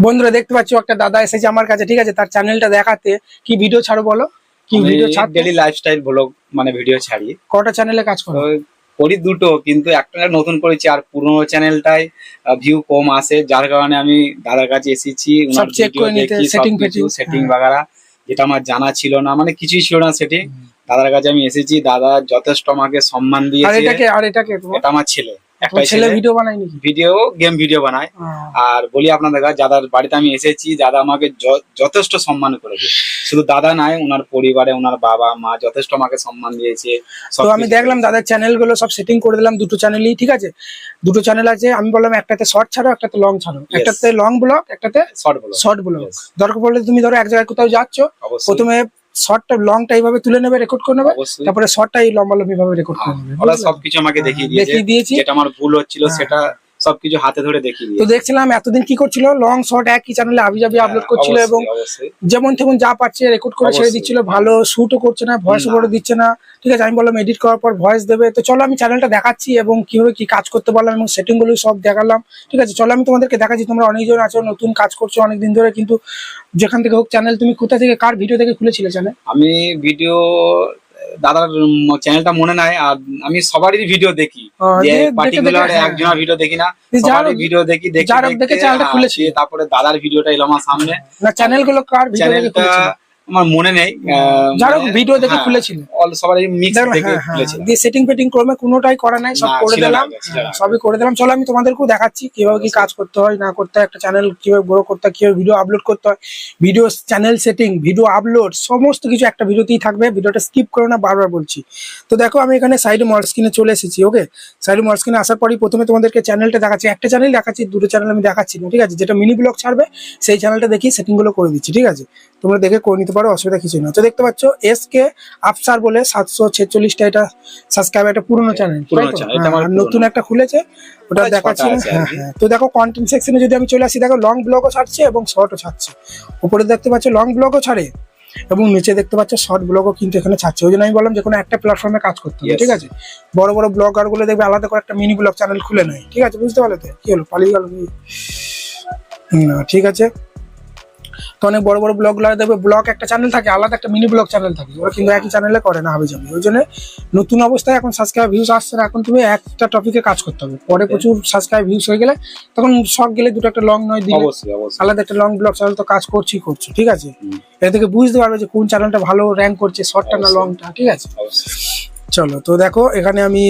বন্ধুরা দেখতে পাচ্ছ একটা দাদা এসেছে আমার কাছে, ঠিক আছে, তার চ্যানেলটা দেখাতে। কি ভিডিও ছাড়ো বলো, কি ভিডিও ছাড়? ডেইলি লাইফস্টাইল ব্লগ মানে ভিডিও ছাড়ি। কটা চ্যানেলে কাজ করো? করি দুটো, কিন্তু একটা নতুন করেছি আর পুরোনো চ্যানেলটাই ভিউ কম আসে, যার কারণে আমি দাদার কাছে এসেছি। সব চেক করে নিতে, সেটিং বাগারা যেটা আমার জানা ছিল না, মানে কিছুই ছিল না সেটিং। দাদার কাছে আমি এসেছি, দাদা যথেষ্ট আমাকে সম্মান দিয়েছে। আর এটাকে এটা আমার ছেলে, একটা ছেলে ভিডিও বানায় নাকি? ভিডিও গেম ভিডিও বানায়। আর বলি আপনাদের কাছে, দাদার বাড়িতে আমি এসেছি, দাদা আমাকে যথেষ্ট সম্মান করেছে। শুধু দাদা নাই, ওনার পরিবারে ওনার বাবা মা যথেষ্ট আমাকে সম্মান দিয়েছে। তো আমি দেখলাম দাদার চ্যানেল গুলো সব সেটিং করে দিলাম, দুটো চ্যানেলই, ঠিক আছে। দুটো চ্যানেল আছে, আমি বললাম একটাতে শর্ট ছাড়ো, একটাতে লং ছাড়ো। একটাতে লং ব্লগ, একটাতে শর্ট ব্লগ। দরকার পড়লে তুমি ধরো এক জায়গায় কোথাও যাচ্ছ, প্রথমে শর্টটা লংটা এইভাবে তুলে নেবে, রেকর্ড করে নেবে, তারপরে শর্টটা এই লম্বা ভাবে রেকর্ড করে নেবে। ওরা সবকিছু আমাকে দেখিয়ে দিয়েছি, যেটা আমার ভুল হচ্ছিল সেটা সবকিছু হাতে ধরে দেখিয়ে দিয়েছে। তো দেখছিলাম এতদিন কি করছিল, লং শর্ট একই চ্যানেলে আবিজাবি আপলোড করছিল এবং যেমন তেমন যা পাচ্ছে রেকর্ড করে ছেড়ে দিচ্ছিল। ভালো শুটও করছে না, ভয়েস ওভারও দিচ্ছে না, ঠিক আছে। আমি বললাম এডিট করার পর ভয়েস দেবে। তো চলো আমি চ্যানেলটা দেখাচ্ছি এবং কিভাবে কি কাজ করতে পারলাম এবং সেটিং গুলো সব দেখালাম, ঠিক আছে। চলো আমি তোমাদেরকে দেখাচ্ছি। তোমরা অনেকজন আছো, নতুন কাজ করছো অনেকদিন ধরে, কিন্তু যেখান থেকে হোক চ্যানেল, তুমি কোথা থেকে কার ভিডিও থেকে খুলেছিলে চ্যানেল? আমি ভিডিও দাদার চ্যানেলটা মনে নাই, আর আমি সবারই ভিডিও দেখি, যে পার্টিকুলার একজনের ভিডিও দেখি না, সবারই ভিডিও দেখি। দেখে চ্যানেলটা খুলেছি, তারপরে দাদার ভিডিওটা এলো আমার সামনে। না চ্যানেল গুলো কার ভিডিও দেখে খুলেছিলে আমার মনে নেই, যারা ভিডিও দেখে খুলেছিল সবারই মিক্স দেখে খুলেছিল। দিয়ে সেটিং ফেটিং ক্রমে কোনোটাই করা নাই, সব করে দিলাম, সবই করে দিলাম। চলো আমি তোমাদেরকেও দেখাচ্ছি কিভাবে কি কাজ করতে হয় না করতে হয়, একটা চ্যানেল কিভাবে গ্রো করতে হয়, কিভাবে ভিডিও আপলোড করতে হয়, video channel setting, video upload, সমস্ত কিছু একটা ভিডিওতেই থাকবে। ভিডিওটা স্কিপ করো না, বারবার বলছি। তো দেখো আমি এখানে সাইডে মল স্ক্রিনে চলে এসেছি। ওকে, সাইডে মল স্ক্রিনে আসার পরই প্রথমে তোমাদেরকে চ্যানেলটা দেখাচ্ছি। একটা চ্যানেল দেখাচ্ছি, দুটো চ্যানেল আমি দেখাচ্ছি না, ঠিক আছে। যেটা মিনি ব্লগ ছাড়বে সেই চ্যানেলটা দেখি সেটিং গুলো করে দিচ্ছি, ঠিক আছে। তোমরা দেখে করে নিতে পারো, অসুবিধা কিছু না। তো দেখতে পাচ্ছ এসকে আফসার বলে 746টা এটা সাবস্ক্রাইবার, এটা পুরনো চ্যানেল। নতুন একটা খুলেছে, ওটা দেখাচ্ছি। হ্যাঁ, তো দেখো কন্টেন্ট সেকশনে যদি আমি চলে আসি, দেখো লং ব্লগও ছাড়ছে এবং শর্টও ছাড়ছে। উপরে দেখতে পাচ্ছ লং ব্লগও ছাড়ে এবং নিচে দেখতে পাচ্ছ শর্ট ব্লগও কিন্তু এখানে ছাড়ছে। ওই জন্য আমি বললাম যে কোনো একটা প্ল্যাটফর্মে কাজ করতে হবে, ঠিক আছে। বড় বড় ব্লগার গুলো দেখবে আলাদা করে একটা মিনি ব্লগ চ্যানেল খুলে নেয়, ঠিক আছে। বুঝতে পারলে তো কি হলো, পালিয়ে গেল না, ঠিক আছে। তো অনেক বড় বড় ব্লগ গুলো দেখবে ব্লগ একটা চ্যানেল থাকে, আলাদা একটা মিনি ব্লগ চ্যানেল থাকে, ওরা কিন্তু একই চ্যানেলে করে না, হাবিজাবি। ওই জন্য নতুন অবস্থায় এখন সাবস্ক্রাইব ভিউজ আসছে না, এখন তুমি একটা টপিকে কাজ করতে হবে। পরে প্রচুর সাবস্ক্রাইব ভিউজ হয়ে গেলে তখন শখ গেলে দুটো একটা লং নয় দিলে আলাদা একটা লং ব্লগ চ্যানেল তো কাজ করছি, ঠিক আছে। এটা থেকে বুঝতে পারবে যে কোন চ্যানেলটা ভালো র্যাঙ্ক করছে, শর্টটা না লংটা, ঠিক আছে। চলো তো দেখো এখানে আমি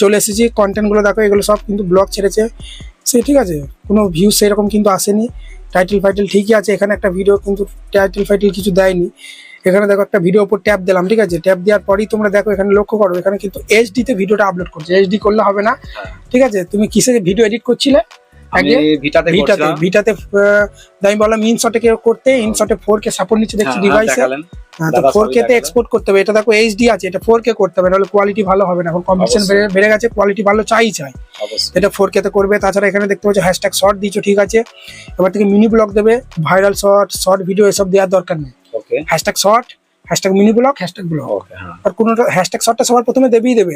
চলে এসেছি। কন্টেন্ট গুলো দেখো, এগুলো সব কিন্তু ব্লগ ছেড়েছে সে, ঠিক আছে। কোনো ভিউজ সেরকম কিন্তু আসেনি। টাইটেল ফাইটেল ঠিকই আছে, এখানে একটা ভিডিও কিন্তু টাইটেল ফাইটেল কিছু দেয়নি। এখানে দেখো একটা ভিডিও উপর ট্যাপ দিলাম, ঠিক আছে। ট্যাপ দেওয়ার পরেই তোমরা দেখো এখানে লক্ষ্য করো, এখানে কিন্তু এইচডি তে ভিডিওটা আপলোড করছে। এইচডি করলে হবে না, ঠিক আছে। তুমি কিসে ভিডিও এডিট করছিলে? ভিটাতে। আমি বললাম ইনশটে কেউ করতে, ইনশটে 4K সাপোর্ট নিচ্ছে দেখছি ডিভাইসে। হ্যাঁ, তো 4K তে এক্সপোর্ট করতে হবে। এটা দেখো এইচডি আছে, এটা 4K করতে হবে, নাহলে কোয়ালিটি ভালো হবে না। এখন কম্পিটিশন বেড়ে গেছে, কোয়ালিটি ভালো চাই। এটা 4K তে করবে। তাছাড়া এখানে দেখতে পাচ্ছ হ্যাশট্যাগ শর্ট দিয়েছো, ঠিক আছে। এবার থেকে মিনি ব্লগ দেবে, ভাইরাল শর্ট ভিডিও এসব দেওয়ার দরকার নেই। Hashtag short, hashtag mini blog, hashtag blog. আর কোনোটা হ্যাশট্যাগ শর্টটা সবার প্রথমে দেবেই দেবে,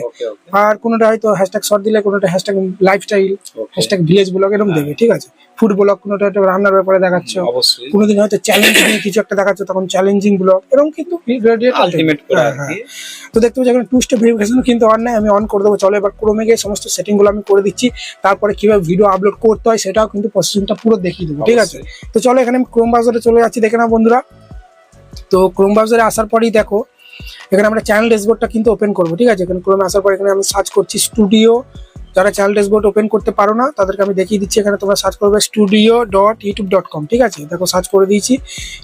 আর কোনোটা হয়তো হ্যাশট্যাগ শর্ট দিলে কোনোটা hashtag lifestyle, hashtag village blog এরকম দেবে, ঠিক আছে। ফুড ব্লগ কোনোটা একটা রান্নার ব্যাপারে দেখাচ্ছ, কোনোদিন হয়তো চ্যালেঞ্জিং কিছু একটা দেখাচ্ছ, তখন চ্যালেঞ্জিং ব্লগ, এরকম কিন্তু তো দেখতে পাচ্ছি এখানে 2 স্টেপ ভেরিফিকেশন কিন্তু অন নাই, আমি অন করে দেবো। চলো এবার ক্রোমে গিয়ে সমস্ত সেটিং গুলো আমি করে দিচ্ছি, তারপরে কিভাবে ভিডিও আপলোড করতে হয় সেটাও কিন্তু প্রসেসিংটা পুরো দেখিয়ে দেবো, ঠিক আছে। তো চলো এখানে আমি ক্রোম ব্রাউজারে চলে যাচ্ছি, দেখে নাও বন্ধুরা। তো ক্রোম ব্রাউজারে আসার পরেই দেখো এখানে আমরা চ্যানেল ড্যাশবোর্ডটা কিন্তু ওপেন করবো, ঠিক আছে। এখানে ক্রোমে আসার পর এখানে আমি সার্চ করছি স্টুডিও। যারা চ্যানেল ড্যাশবোর্ড ওপেন করতে পারো না তাদেরকে আমি দেখিয়ে দিচ্ছি। এখানে তোমরা সার্চ করবে studio.youtube.com, ঠিক আছে। দেখো সার্চ করে দিয়েছি,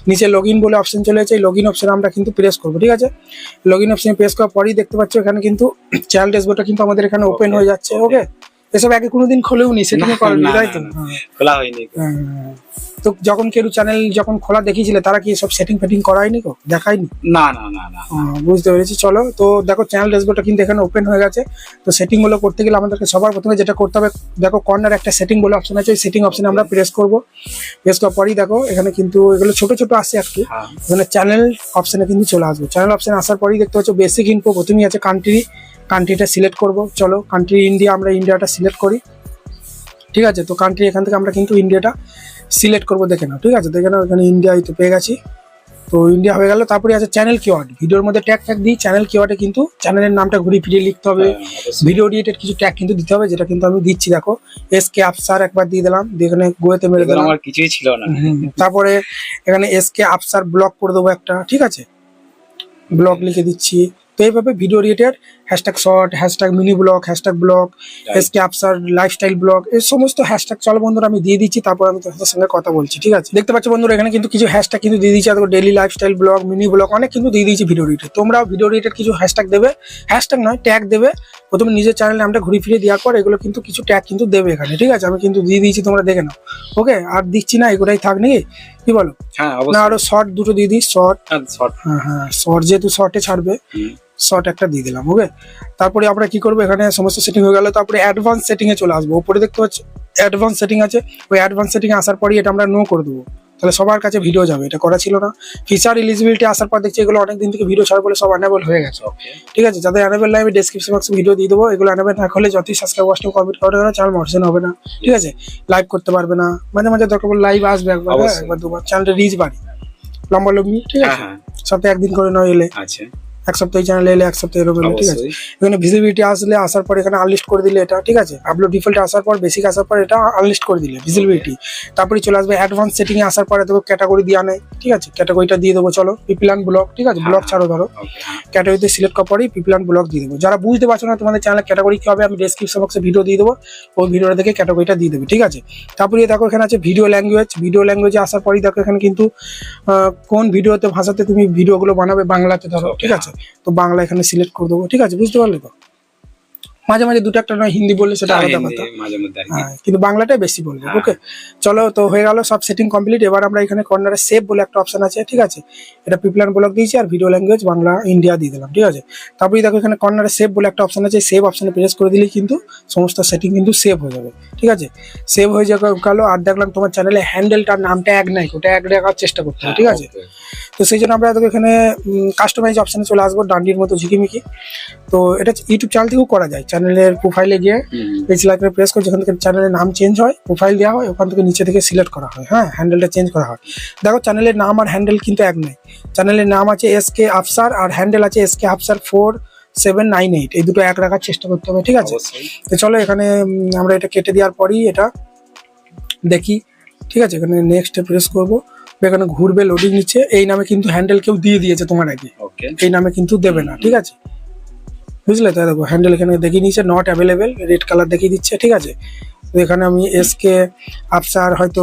নিচে লগইন বলে অপশন চলে এসেছে। লগইন অপশনে আমরা কিন্তু প্রেস করবো, ঠিক আছে। লগইন অপশনে প্রেস করার পরেই দেখতে পাচ্ছ এখানে কিন্তু চ্যানেল ড্যাশবোর্ডটা কিন্তু আমাদের এখানে ওপেন হয়ে যাচ্ছে। ওকে, এসব আগে কোনোদিন খোলেও নি, সেটিং করেনি, তাই তো? খোলা হয়নি। তো যখন কেউ চ্যানেল যখন খোলা দেখিয়েছিলে তারা কি সব সেটিং ফেটিং করায়নি, গো দেখায়নি? না, বুঝতে পেরেছি। চলো তো দেখো চ্যানেল ড্যাশবোর্ডটা কিন্তু এখানে ওপেন হয়ে গেছে। তো সেটিং গুলো করতে গেলে আমাদেরকে সবার প্রথমে যেটা করতে হবে, দেখো কর্নার একটা সেটিং বলে অপশন আছে, ওই সেটিং অপশনে আমরা প্রেস করবো। প্রেস করার পরেই দেখো এখানে কিন্তু এগুলো ছোট ছোট আসছে একটু, এখানে চ্যানেল অপশনে কিন্তু চলে আসবে। চ্যানেল অপশনে আসার পরেই দেখতে পাচ্ছ বেসিক ইনফো, প্রথমেই আছে কান্ট্রিটা সিলেক্ট করবো। চলো কান্ট্রি ইন্ডিয়া, আমরা ইন্ডিয়াটা সিলেক্ট করি, ঠিক আছে। তো কান্ট্রি এখান থেকে আমরা কিন্তু ইন্ডিয়াটা সিলেক্ট করবো, দেখে নাও। ঠিক আছে, দেখে নাও এখানে ইন্ডিয়া তো পেয়ে গেছি। তো ইন্ডিয়া হয়ে গেল। তারপরে আছে চ্যানেল কিওয়ার্ড, ভিডিওর মধ্যে ট্যাগ দিই। চ্যানেল কিওয়ার্ডে কিন্তু চ্যানেলের নামটা ঘুরিয়ে ফিরিয়ে লিখতে হবে, ভিডিও রিলেটেড কিছু ট্যাগ কিন্তু দিতে হবে, যেটা কিন্তু আমি দিচ্ছি। দেখো SK আফসার একবার দিয়ে দিলাম, দিয়ে এখানে গোয়েতে মেরে দিলাম, আমার কিছুই ছিল না। তারপরে এখানে SK আফসার ব্লগ করে দেবো একটা, ঠিক আছে, ব্লগ লিখে দিচ্ছি। তো এইভাবে video related hashtag short, hashtag mini blog, hashtag blog, SK Afsar lifestyle blog, এই সমস্ত হ্যাশট্যাগ চলো বন্ধুরা আমি দিয়ে দিচ্ছি। তারপর আমি তোমাদের সঙ্গে কথা বলছি, ঠিক আছে। দেখতে পাচ্ছ বন্ধুরা এখানে কিন্তু কিছু হ্যাশট্যাগ কিন্তু দিয়ে দিচ্ছি, তারপর daily lifestyle blog, mini blog, অনেক কিন্তু দিয়ে দিয়েছি ভিডিও রিলেটেড। তোমরাও ভিডিও রিলেটেড কিছু হ্যাশট্যাগ দেবে, হ্যাশট্যাগ নয় ট্যাগ দেবে। প্রথমে নিজের চ্যানেলে আমরা ঘুরে ফিরে দেওয়ার পর এগুলো কিন্তু কিছু ট্যাগ কিন্তু দেবে এখানে, ঠিক আছে। আমি কিন্তু দিয়ে দিয়েছি, তোমরা দেখে নাও। ওকে, আর দিচ্ছি না, এগুলোই থাক নাকি, কি বলো? হ্যাঁ না অবশ্যই। আরো শর্ট দুটো দিয়ে দিই, শর্ট। শর্ট, হ্যাঁ শর্ট, যেহেতু শর্টে ছাড়বে, শর্ট একটা দিয়ে দিলাম। ওকে, তারপরে আমরা কি করবো, এখানে সমস্ত সেটিং হয়ে গেল। তারপরে অ্যাডভান্স সেটিং এ চলে আসবো। উপরে দেখতে পাচ্ছ অ্যাডভান্স সেটিং আছে, ওই অ্যাডভান্স সেটিং এ আসার পরই এটা আমরা নো করে দেবো, তাহলে সবার কাছে ভিডিও যাবে। এটা করা ছিল না। ফিচার এলিজিবিলিটি আসার পর দেখছি এগুলো অনেকদিন থেকে ভিডিও ছাড়া বলে সব অ্যানেবল হয়ে গেছে, ঠিক আছে। যাদের অ্যানেবল নাই আমি ডেসক্রিপশন বক্সে ভিডিও দিয়ে দেবো। এগুলো অ্যানেবল না হলে যতই সাবস্ক্রাইব ওয়াচ কমপ্লিট করে না চ্যানেল মোটিভেশন হবে না, ঠিক আছে। লাইভ করতে পারবে না, মাঝে মাঝে দরকার পড়লে লাইভ আসবে একবার, একবার দুবার, চ্যানেলটা রিচ বাড়ি লম্বা লম্বি, ঠিক আছে। সপ্তাহে একদিন করে নয় এলে, আচ্ছা এক সপ্তাহে চ্যানেলে এলে এক সপ্তাহে এরকম এলে, ঠিক আছে। এখানে ভিজিবিলিটি আসলে আসার পর এখানে আনলিস্ট করে দিলে এটা, ঠিক আছে। আপলোড ডিফল্ট আসার পর, বেসিক আসার পর এটা আনলিস্ট করে দিলে ভিজিবিলিটি। তারপরে চলে আসবে অ্যাডভান্স সেটিং এ আসার পরে দেখো ক্যাটাগরি দেওয়া নেই, ঠিক আছে। ক্যাটাগরিটা দিয়ে দেবো, চলো পিপলান ব্লগ, ঠিক আছে। ব্লগ ছাড়ো ধরো, ক্যাটাগরিতে সিলেক্ট করার পরেই পিপলান ব্লগ দিয়ে দেবো। যারা বুঝতে পারছো না তোমাদের চ্যানেল ক্যাটাগরি কি হবে, আমি ডেসক্রিপশন বক্সে ভিডিও দিয়ে দেবো, ওই ভিডিওটা দেখে ক্যাটাগরিটা দিয়ে দেবে, ঠিক আছে। তারপরে দেখো এখানে আছে ভিডিও ল্যাঙ্গুয়েজ। ভিডিও ল্যাঙ্গুয়েজে আসার পরেই দেখো এখানে কিন্তু কোন ভিডিওতে ভাষাতে তুমি ভিডিওগুলো বানাবে, বাংলাতে ধরো, ঠিক আছে। তো বাংলা এখানে সিলেক্ট করে দেবো, ঠিক আছে। বুঝতে পারলে তো? মাঝে মাঝে দুটো একটা নয় হিন্দি বললে সেটা আলাদা কথা, হ্যাঁ, কিন্তু বাংলাটাই বেশি বলবো। ওকে, চলো তো হয়ে গেল সব সেটিং কমপ্লিট। এবার আমরা এখানে কর্নারে সেভ বলে একটা অপশন আছে, ঠিক আছে। এটা পিপলান ব্লগ দিয়েছি আর ভিডিও ল্যাঙ্গুয়েজ বাংলা ইন্ডিয়া দিয়ে দিলাম, ঠিক আছে। তারপরে দেখো এখানে কর্নারে সেভ বলে একটা অপশন আছে, সেভ অপশনে প্রেস করে দিলেই কিন্তু সমস্ত সেটিং কিন্তু সেভ হয়ে যাবে, ঠিক আছে। সেভ হয়ে গেল। আর দেখলাম তোমার চ্যানেলে হ্যান্ডেলটার নামটা এক নাই, ওটা এক রাখার চেষ্টা করতে হবে, ঠিক আছে। তো সেই জন্য আমরা দেখো এখানে কাস্টমাইজ অপশনে চলে আসবো, ডান্ডির মতো ঝিকিমিকি। তো এটা ইউটিউব চ্যানেল থেকেও করা যায়। চ্যানেলের প্রোফাইলে গিয়ে পেজ লাইকনে প্রেস করে যেখান থেকে চ্যানেলের নাম চেঞ্জ হয়, প্রোফাইল দেওয়া হয়, ওখান থেকে নিচে থেকে সিলেক্ট করা হয়, হ্যাঁ, হ্যান্ডেলটা চেঞ্জ করা হয়। দেখো চ্যানেলের নাম আর হ্যান্ডেল কিন্তু এক নয়। চ্যানেলের নাম আছে SK আফসার আর হ্যান্ডেল আছে SK আফসার 4798, এই দুটো এক রাখার চেষ্টা করতে হবে, ঠিক আছে। তো চলো এখানে আমরা এটা কেটে দেওয়ার পরই এটা দেখি, ঠিক আছে। এখানে নেক্সটে প্রেস করবো, এখানে ঘুরবে, লোডিং নিচ্ছে। এই নামে কিন্তু হ্যান্ডেল কেউ দিয়ে দিয়েছে তোমার আগে, এই নামে কিন্তু দেবে না, ঠিক আছে। বুঝলে তো? দেখো হ্যান্ডেল এখানে দেখিয়ে নিচ্ছে নট অ্যাভেলেবেল, রেড কালার দেখিয়ে দিচ্ছে, ঠিক আছে। তো এখানে আমি SK আফসার হয়তো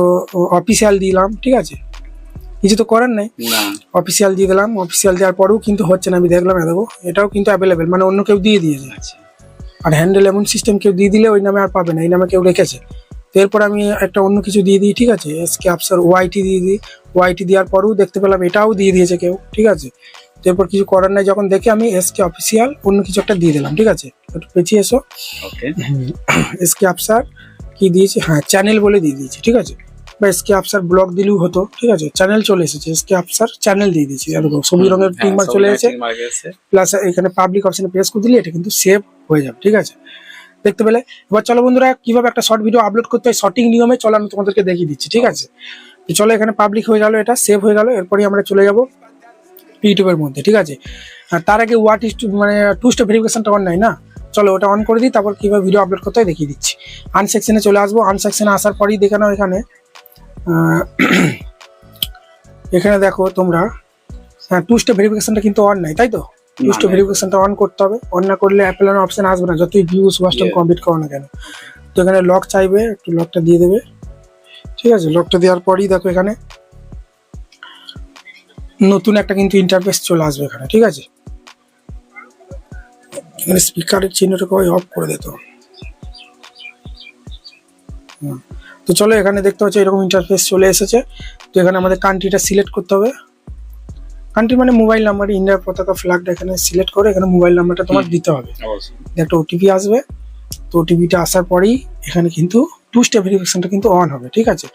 অফিসিয়াল দিলাম, ঠিক আছে। কিছু তো করার নেই, অফিসিয়াল দিয়ে দিলাম। অফিসিয়াল দেওয়ার পরেও কিন্তু হচ্ছে না, আমি দেখলাম দেখো এটাও কিন্তু অ্যাভেলেবেল, মানে অন্য কেউ দিয়ে দিয়েছে। আর হ্যান্ডেল এমন সিস্টেম কেউ দিয়ে দিলে ওই নামে আর পাবে না, এই নামে কেউ রেখেছে। তো এরপর আমি একটা অন্য কিছু দিয়ে দিই, ঠিক আছে। SK আফসার YT দিয়ে দিই। YT দেওয়ার পরেও দেখতে পেলাম এটাও দিয়ে দিয়েছে কেউ, ঠিক আছে। এরপর কিছু করার নাই, যখন দেখে আমি SK অফিসিয়াল অন্য কিছু একটা দিয়ে দিলাম, ঠিক আছে। একটু পেছিয়ে এসো। SK আফসার কি দিয়েছি, হ্যাঁ চ্যানেল বলে দিয়ে দিয়েছি, ঠিক আছে। বা SK আফসার ব্লগ দিলেও হতো, ঠিক আছে। চ্যানেল চলে এসেছে, SK আফসার চ্যানেল দিয়ে দিয়েছি, এরকম সবুজ রঙের টিক মার্ক চলে এসেছে। প্লাস এখানে পাবলিক অপশনে প্রেস করে দিলে এটা কিন্তু সেভ হয়ে যাবে, ঠিক আছে। দেখতে পেলে? এবার চলো বন্ধুরা কিভাবে একটা শর্ট ভিডিও আপলোড করতে হয় সঠিক নিয়মে, চলো আমি তোমাদেরকে দেখিয়ে দিচ্ছি, ঠিক আছে। চলো এখানে পাবলিক হয়ে গেল, এটা সেভ হয়ে গেল। এরপরই আমরা চলে যাব ইউটিউবের মধ্যে, ঠিক আছে। তার আগে হোয়াট ইজ মানে টু স্টেপ ভেরিফিকেশনটা অন নাই না, চলো ওটা অন করে দিই। তারপর কিভাবে ভিডিও আপলোড করতে হয় দেখিয়ে দিচ্ছি। আনসেকশনে চলে আসবো। আনসেকশনে আসার পরই দেখে নাও এখানে এখানে দেখো তোমরা, হ্যাঁ টু স্টেপ ভেরিফিকেশনটা কিন্তু অন নাই, তাই তো। টু স্টেপ ভেরিফিকেশনটা অন করতে হবে। অন না করলে অ্যাপেল অপশন আসবে না, যতই ভিউজ ওয়াচ টাইম কমপ্লিট করো না কেন। তো এখানে লক চাইবে, একটু লকটা দিয়ে দেবে, ঠিক আছে। লকটা দেওয়ার পরই দেখো এখানে নতুন একটা কিন্তু ইন্টারফেস চলে আসবে এখানে, ঠিক আছে। এখানে স্পিকারের চিহ্নটাকে অফ করে দিত। তো চলো এখানে দেখতে পাচ্ছ এরকম ইন্টারফেস চলে এসেছে। তো এখানে আমাদের কান্ট্রিটা সিলেক্ট করতে হবে। কান্ট্রি মানে মোবাইল নাম্বার, ইন্ডিয়ার পতাকা ফ্ল্যাগটা এখানে সিলেক্ট করে এখানে মোবাইল নাম্বারটা তোমার দিতে হবে। একটা ওটিপি আসবে। তো ওটিপিটা আসার পরেই এখানে কিন্তু টু স্টেপ ভেরিফিকেশনটা কিন্তু অন হবে, ঠিক আছে।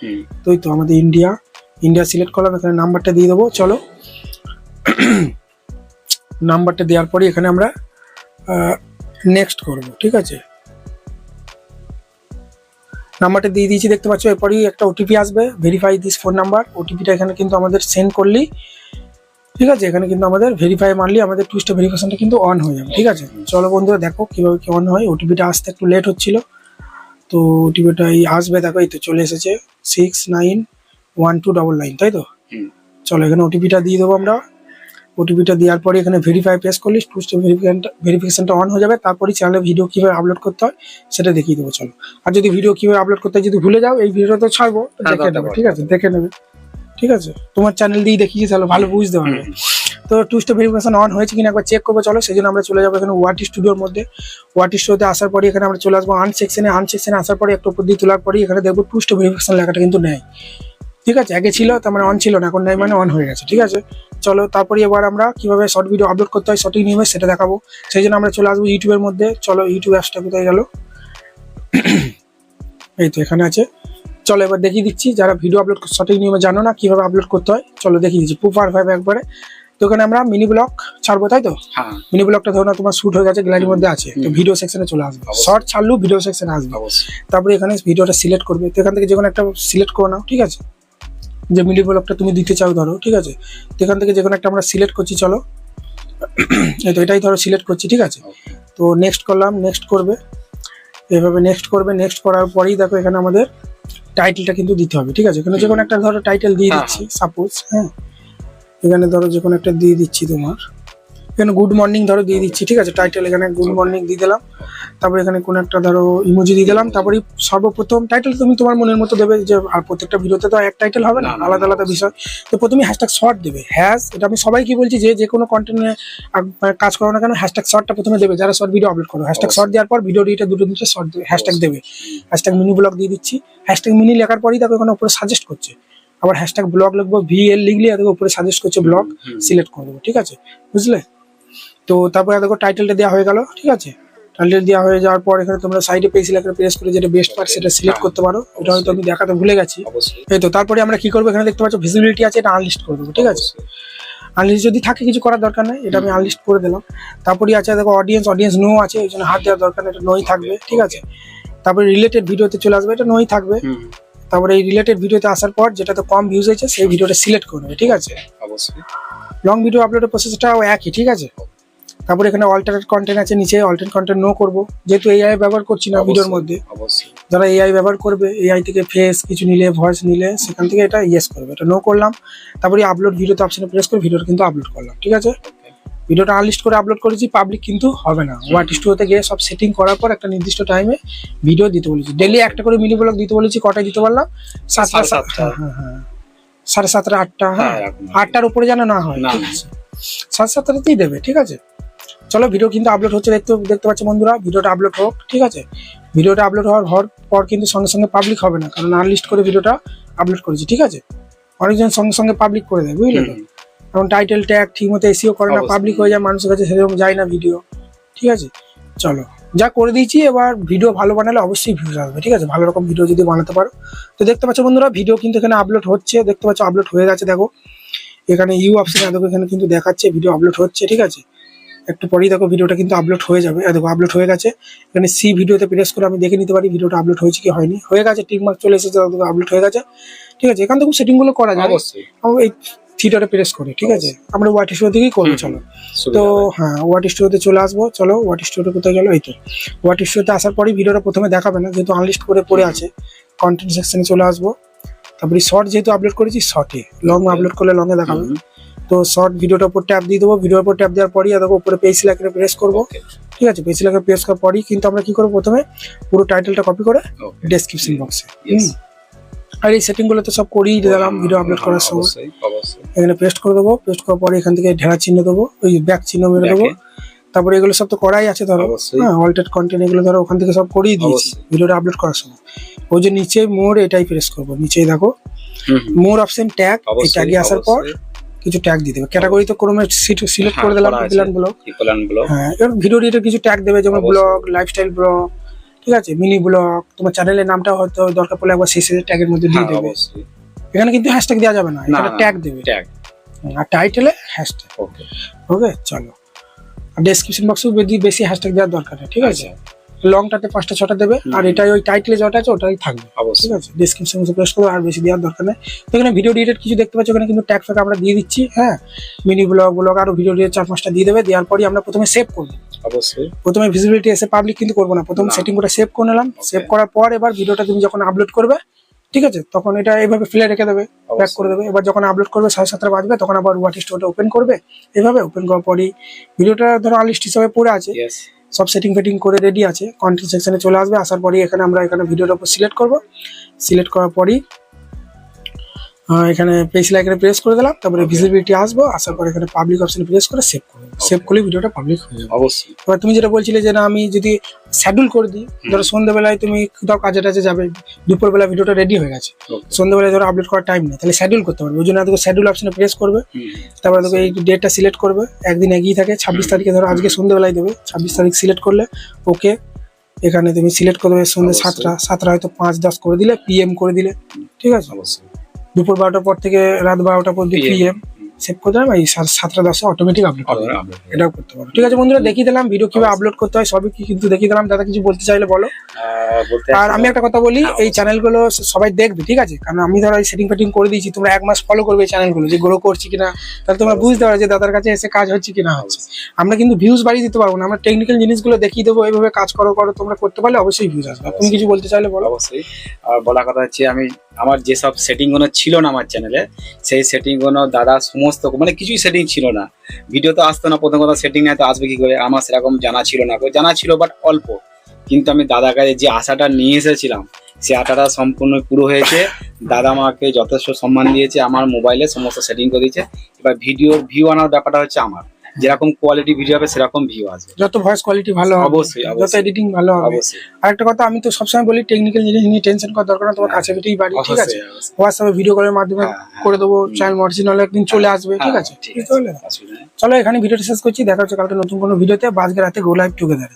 তো এই তো আমাদের ইন্ডিয়া সিলেক্ট করলাম, এখানে নাম্বারটা দিয়ে দেবো। চলো নাম্বারটা দেওয়ার পরে এখানে আমরা নেক্সট করব, ঠিক আছে। নাম্বারটা দিয়ে দিয়েছি দেখতে পাচ্ছ, এরপরই একটা ওটিপি আসবে, ভেরিফাই দিস ফোন নাম্বার। ওটিপিটা এখানে কিন্তু আমাদের সেন্ড করলি, ঠিক আছে, এখানে কিন্তু আমাদের ভেরিফাই মারলি আমাদের টু স্টেপ ভেরিফিকেশনটা কিন্তু অন হয়ে যাবে, ঠিক আছে। চলো বন্ধুরা দেখো কিভাবে কি অন হয়। ওটিপিটা আসতে একটু লেট হচ্ছিল, তো ওটিপিটা এই আসবে, দেখো এই তো চলে এসেছে 691299, তাই তো। চলো এখানে ওটিপিটা দিয়ে দেবো আমরা। ওটিপিটা দেওয়ার পরে এখানে ভেরিফাই প্রেস করলি, টু স্টেপ ভেরিফিকেশনটা অন হয়ে যাবে। তারপরে চ্যানেলে ভিডিও কীভাবে আপলোড করতে হয় সেটা দেখিয়ে দেবো। চলো, আর যদি ভিডিও কীভাবে আপলোড করতে হয় যদি ভুলে যাও, এই ভিডিওটা তো ছাড়বো, দেখে নেবে, ঠিক আছে, দেখে নেবে, ঠিক আছে। তোমার চ্যানেল দিয়ে দেখিয়ে তাহলে ভালো বুঝতে পারবে। তো টু স্টেপ ভেরিফিকেশন অন হয়েছে কিনা একবার চেক করবো। চলো, সেই জন্য আমরা চলে যাবো এখানে ওয়াটি স্টুডিওর মধ্যে। ওয়াটি স্টুডিওতে আসার পরে এখানে আমরা চলে আসবো আনসেকশনে। আনসেকশনে আসার পরে একটু উপর দিয়ে তোলার পরে এখানে দেখবো টু স্টেপ ভেরিফিকেশন লেখাটা কিন্তু নেই, ঠিক আছে। আগে ছিল তার মানে অন ছিল না, এখন নেই মানে অন হয়ে গেছে, ঠিক আছে। চলো, তারপরে এবার আমরা কিভাবে শর্ট ভিডিও আপলোড করতে হয় সঠিক নিয়মে সেটা দেখাবো। সেই জন্য আমরা চলে আসবো ইউটিউবের মধ্যে। চলো, ইউটিউব অ্যাপসটা কোথায় গেল, এই তো এখানে আছে। চলো এবার দেখিয়ে দিচ্ছি, যারা ভিডিও আপলোড সঠিক নিয়মে জানো না কিভাবে আপলোড করতে হয়, চলো দেখিয়ে দিচ্ছি প্রপার ভাবে একবারে। তো এখানে আমরা মিনি ব্লগ ছাড়বো, তাই তো। মিনি ব্লগটা ধরো না তোমার শুট হয়ে গেছে, গ্যালারির মধ্যে আছে, তো ভিডিও সেকশনে চলে আসবে। শর্ট ছাড়লেও ভিডিও সেকশনে আসবে। তারপরে এখানে ভিডিওটা সিলেক্ট করবে, তো এখান থেকে যে কোনো একটা সিলেক্ট করে নাও, ঠিক আছে, যে মিনি ব্লগটা তুমি দিতে চাও ধরো, ঠিক আছে। তো এখান থেকে যে কোনো একটা আমরা সিলেক্ট করছি। চলো, এই তো এটাই ধরো সিলেক্ট করছি, ঠিক আছে। তো নেক্সট করলাম, নেক্সট করবে, এইভাবে নেক্সট করবে। নেক্সট করার পরেই দেখো এখানে আমাদের টাইটেলটা কিন্তু দিতে হবে, ঠিক আছে। এখানে যে কোনো একটা ধরো টাইটেল দিয়ে দিচ্ছি, সাপোজ, হ্যাঁ, এখানে ধরো যে কোনো একটা দিয়ে দিচ্ছি তোমার, এখানে গুড মর্নিং ধরো দিয়ে দিচ্ছি, ঠিক আছে। টাইটেল এখানে গুড মর্নিং দিয়ে দিলাম। তারপরে এখানে কোনো একটা ধরো ইমোজি দিয়ে দিলাম। তারপরে সর্বপ্রথম টাইটেল তুমি তোমার মনের মতো দেবে, যে আর প্রত্যেকটা ভিডিওতে তো এক টাইটেল হবে না, আলাদা আলাদা বিষয়। তো প্রথমে হ্যাশট্যাগ শর্ট দেবে, এটা আমি সবাইকে বলছি, যে কোনো কন্টেন্টে কাজ করো না কেন হ্যাশট্যাগ শর্টটা প্রথমে দেবে, যারা শর্ট ভিডিও আপলোড করো। হ্যাশট্যাগ শর্ট দেওয়ার পর ভিডিও দুটো শর্ট দেবে, হ্যাশট্যাগ দেবে। হ্যাশট্যাগ মিনি ব্লগ দিয়ে দিচ্ছি। হ্যাশট্যাগ মিনি লেখার পরেই দেখো এখানে উপরে সাজেস্ট করছে, আবার হ্যাশট্যাগ ব্লগ লিখবো, VL লিখলে দেখো উপরে সাজেস্ট করছে ব্লগ, সিলেক্ট করে দেবো, ঠিক আছে, বুঝলে। তো তারপরে দেখো টাইটেলটা দেওয়া হয়ে গেল, ঠিক আছে। টাইটেল দেওয়া হয়ে যাওয়ার পর এখানে তোমরা সাইডে পেজ লেখা প্রেস করে যেটা বেস্ট পার্ট সেটা সিলেক্ট করতে পারো। এটা হয়তো আমি দেখাতে ভুলে গেছি, এই তো। তারপরে আমরা কি করবো, এখানে দেখতে পাচ্ছ ভিজিবিলিটি আছে, এটা আনলিস্ট করে দেবো, ঠিক আছে। আনলিস্ট যদি থাকে কিছু করার দরকার নেই, এটা আমি আনলিস্ট করে দিলাম। তারপরে আছে দেখো অডিয়েন্স নো আছে, ওই জন্য হাত দেওয়ার দরকার নেই, এটা নোই থাকবে, ঠিক আছে। তারপরে রিলেটেড ভিডিওতে চলে আসবে, এটা নোই থাকবে। তারপরে এই রিলেটেড ভিডিওতে আসার পর যেটাতে কম ভিউজ হয়েছে সেই ভিডিওটা সিলেক্ট করে নেবে, ঠিক আছে। অবশ্যই লং ভিডিও আপলোডের প্রসেসটাও একই, ঠিক আছে। তারপরে এখানে অল্টারনেট কন্টেন্ট আছে, নিচে অল্টারনেট কন্টেন্ট নো করবো, যেহেতু এআই ব্যবহার করছি না ভিডিওর মধ্যে। যারা এআই ব্যবহার করবে, এআই থেকে ফেস কিছু নিলে, ভয়েস নিলে, সেখান থেকে এটা ইয়েস করবে, এটা নো করলাম। তারপরে আপলোড ভিডিওতে অপশনে প্রেস করে ভিডিওটা কিন্তু আপলোড করলাম, ঠিক আছে। ভিডিওটা আনলিস্ট করে আপলোড করেছি, পাবলিক কিন্তু হবে না। ওয়াটি স্টুডিওতে গিয়ে সব সেটিং করার পর একটা নির্দিষ্ট টাইমে ভিডিও দিতে বলেছি। ডেলি একটা করে মিনি ব্লগ দিতে বলেছি। কটায় দিতে পারলাম? 7টা, হ্যাঁ, 7:30, 8টা, হ্যাঁ, 8টার উপরে যেন না হয়, ঠিক আছে। 7:30তেই দেবে, ঠিক আছে। চলো, ভিডিও কিন্তু আপলোড হচ্ছে, দেখতে পাচ্ছ বন্ধুরা, ভিডিওটা আপলোড হোক, ঠিক আছে। ভিডিওটা আপলোড হওয়ার পর কিন্তু সঙ্গে সঙ্গে পাবলিক হবে না, কারণ আনলিস্ট করে ভিডিওটা আপলোড করেছি, ঠিক আছে। অনেকজন সঙ্গে সঙ্গে পাবলিক করে দেয়, বুঝলে তো। কারণ টাইটেল ট্যাগ ঠিক মতো এসিও করে না, পাবলিক হয়ে যায়, মানুষের কাছে সেরকম যায় না ভিডিও, ঠিক আছে। চলো, যা করে দিয়েছি, এবার ভিডিও ভালো বানালে অবশ্যই ভিউজ আসবে, ঠিক আছে। ভালো রকম ভিডিও যদি বানাতে পারো। তো দেখতে পাচ্ছ বন্ধুরা, ভিডিও কিন্তু এখানে আপলোড হচ্ছে, দেখতে পাচ্ছ আপলোড হয়ে গেছে। দেখো এখানে ইউ অপশনে দেখো, এখানে কিন্তু দেখাচ্ছে ভিডিও আপলোড হচ্ছে, ঠিক আছে। একটু পরেই দেখো ভিডিওটা কিন্তু আপলোড হয়ে যাবে। দেখো আপলোড হয়ে গেছে। এখানে সি ভিডিওতে প্রেস করে আমি দেখে নিতে পারি ভিডিওটা আপলোড হয়েছে কি হয়নি। হয়ে গেছে, টিক মার্ক চলে এসেছে, আপলোড হয়ে গেছে, ঠিক আছে। এখান থেকে সেটিংগুলো করা যায় অবশ্যই, এই থিয়েটারে প্রেস করে, ঠিক আছে। আমরা ওয়াটি স্টুডিও থেকেই করবো। চলো, তো হ্যাঁ, ওয়াটি স্টুডিওতে চলে আসবো। চলো, ওয়াটি স্টুডিও কোথায় গেল, এই তো। ওয়াটি স্টুডিওতে আসার পরেই ভিডিওটা প্রথমে দেখাবে না, যেহেতু আনলিস্ট করে পড়ে আছে। কন্টেন্ট সেকশনে চলে আসবো। তারপরে শর্ট যেহেতু আপলোড করেছি, শর্টে, লং আপলোড করলে লংয়ে দেখাবে। তো শর্ট ভিডিওটার উপর ট্যাপ দিয়ে দেবো। ভিডিওর উপর ট্যাপ দেওয়ার পরই দেখো উপরে পেজ সিলেক্টে প্রেস করবো, ঠিক আছে। পেজ সিলেক্টে প্রেস করার পরই কিন্তু আমরা কি করবো, প্রথমে পুরো টাইটেলটা কপি করে ডেসক্রিপশন বক্সে, আর এই সেটিংগুলো তো সব করেই দিলাম ভিডিও আপলোড করার সময়। এখানে পেস্ট করে দেবো। পেস্ট করার পরে এখান থেকে ঢেড়া চিহ্ন দেবো, ওই ব্যাক চিহ্ন মেরে দেবো। তারপরে এগুলো সব তো করাই আছে ধরো, হ্যাঁ, অল্টারনেট কন্টেন্ট এগুলো ধরো ওখান থেকে সব করেই দিয়েছি ভিডিওটা আপলোড করার সময়। ওই যে নিচে মোর, এটাই প্রেস করবো। নিচেই দেখো মোর অপশন ট্যাগ, এই ট্যাগে আসার পর কিছু ট্যাগ দিয়ে দেবে। ক্যাটাগরি তো ক্রমে সিলেক্ট করে দিলাম, প্ল্যান ব্লগ, হ্যাঁ। এবার ভিডিও রিলেটেড কিছু ট্যাগ দেবে, যেমন ব্লগ, লাইফস্টাইল ব্লগ, ঠিক আছে, মিনি ব্লগ। তোমার চ্যানেলের নামটা হয়তো দরকার পড়লে একবার শেষে ট্যাগের মধ্যে দিয়ে দেবে। এখানে কিন্তু হ্যাশট্যাগ দেওয়া যাবে না, এখানে ট্যাগ দেবে, আর টাইটেলে হ্যাশট্যাগ। ওকে, চলো। আর ডেসক্রিপশন বক্সেও বেশি হ্যাশট্যাগ দেওয়ার দরকার নেই, ঠিক আছে। লংটাতে 5টা 6টা দেবে, আর এটাই ওই টাইটেলে যেটা আছে ওটাই থাকবে, ঠিক অবশ্যই আছে। ডেসক্রিপশনে প্রেস করো, আর বেশি দেওয়ার দরকার নেই। তো এখানে ভিডিও ডিটেড কিছু দেখতে পাচ্ছ, এখানে কিন্তু ট্যাগ ফ্যাগ আমরা দিয়ে দিচ্ছি, হ্যাঁ, মিনি ব্লগ আরো ভিডিও ডিটেড 4-5টা দিয়ে দেবে। দেওয়ার পরই আমরা প্রথমে সেভ করবো, অবশ্যই প্রথমে ভিজিবিলিটি এসে পাবলিক কিন্তু করবো না, প্রথম না। সেটিং করে সেভ করে নিলাম। সেভ করার পর এবার ভিডিওটা তুমি যখন আপলোড করবে, ঠিক আছে, তখন এটা এইভাবে ফেলে রেখে দেবে, ব্যাক করে দেবে। এবার যখন আপলোড করবে 7:30 বাজবে, তখন আবার ওয়াটিস্ট ওটা ওপেন করবে। এভাবে ওপেন করার পরই ভিডিওটা ধরো আনলিস্ট হিসাবে পড়ে আছে, ইয়েস সব সেটিং ফেটিং করে রেডি আছে, কন্টেন্ট সেকশনে চলে আসবে। আসার পরই এখানে আমরা এখানে ভিডিওর উপর সিলেক্ট করব। সিলেক্ট করার পরই এখানে পেজ লাইকনে প্রেস করে দিলাম, তারপরে ভিজিবিলিটি আসবো। আসার পর এখানে পাবলিক অপশনে প্রেস করে সেভ করবো। সেভ করলে ভিডিওটা পাবলিক হয়ে যাবে। অবশ্যই এবার তুমি যেটা বলছিলে যে না আমি যদি শিডিউল করে দিই, ধরো সন্ধ্যাবেলায় তুমি কোথাও কাজে টাজে যাবে, দুপুরবেলা ভিডিওটা রেডি হয়ে গেছে, Okay. সন্ধ্যাবেলায় ধরো আপলোড করার টাইম নেই, তাহলে শিডিউল করতে পারবে। ওই জন্য তোকে শিডিউল অপশনে প্রেস করবে, তারপরে তোকে এই ডেটটা সিলেক্ট করবে, একদিন এগিয়ে থাকে 26 তারিখে, ধরো আজকে সন্ধ্যাবেলায় দেবে, 26 তারিখ সিলেক্ট করলে ওকে, এখানে তুমি সিলেক্ট করবে সন্ধ্যে অবশ্যই। 7টা হয়তো 5-10 করে দিলে, পিএম করে দিলে, ঠিক আছে। অবশ্যই দুপুর 12টার পর থেকে রাত 12টা পর্যন্ত PM পিএম সেভ করে দিলাম, এই 7টা 10 অটোমেটিক আপলোড হবে, upload হবে। এটাও করতে পারো। ঠিক আছে বন্ধুরা, দেখিয়ে দিলাম ভিডিও কিভাবে আপলোড করতে হয়, সবই কিন্তু দেখিয়ে দিলাম। দাদা কিছু বলতে চাইলে বলো। বলতে আর আমি একটা কথা বলি, এই চ্যানেলগুলো সবাই দেখবে, ঠিক আছে, কারণ আমি ধরো এই সেটিং ফেটিং করে দিয়েছি, তোমরা 1 মাস ফলো করবে এই চ্যানেলগুলো, যে গ্রো করছি কিনা, তাহলে তোমরা বুঝতে পারো যে দাদার কাছে এসে কাজ হচ্ছে কিনা হচ্ছে। আমরা কিন্তু ভিউজ বাড়িয়ে দিতে পারবো না, আমরা টেকনিক্যাল জিনিসগুলো দেখিয়ে দেবো, এইভাবে কাজ করো তোমরা করতে পারলে অবশ্যই ভিউজ আসবে। তুমি কিছু বলতে চাইলে বলো। অবশ্যই আর বলা কথা হচ্ছে, আমি আমার যেসব সেটিং গুলো ছিল না আমার চ্যানেলে, সেই সেটিং গুলো দাদা সমস্ত মানে কিছুই সেটিং ছিল না, ভিডিও তো আসতো না, প্রথম কথা সেটিং নাই তো আসবে কি করে, আমার সেরকম জানা ছিল না, জানা ছিল বাট অল্প, কিন্তু আমি দাদার কাছে যে আশাটা নিয়ে এসেছিলাম সে আশাটা সম্পূর্ণ পুরো হয়েছে। দাদা আমাকে যথেষ্ট সম্মান দিয়েছে, আমার মোবাইলে সমস্ত সেটিং করে দিয়েছে। এবার ভিডিওর ভিউ আনার ব্যাপারটা হচ্ছে আমার, যেরকম কোয়ালিটি ভিডিও হবে সেরকম ভিউ আসবে। যত ভয়েস কোয়ালিটি ভালো হবে, অবশ্যই, যত অবশ্যই। এডিটিং ভালো হবে। অবশ্যই আরেকটা কথা আমি তো সবসময় বলি, টেকনিক্যাল জিনিস নিয়ে টেনশন করার দরকার না, তোমার কাছে পিঠেই বাড়ি, ঠিক আছে। অবশ্যই, অবশ্যই। হোয়াটসঅ্যাপে ভিডিও কলের মাধ্যমে হ্যাঁ, হ্যাঁ। করে দেবো, চ্যানেল অরিজিনাল একদিন চলে আসবে, ঠিক আছে। ঠিক বুঝতে আছে, পারলে? অসুবিধা নেই। চলো এখানে ভিডিওটা শেষ করছি, দেখা হচ্ছে কালকে নতুন কোনো ভিডিওতে। বা আজকে রাতে গো লাইভ টুগেদার।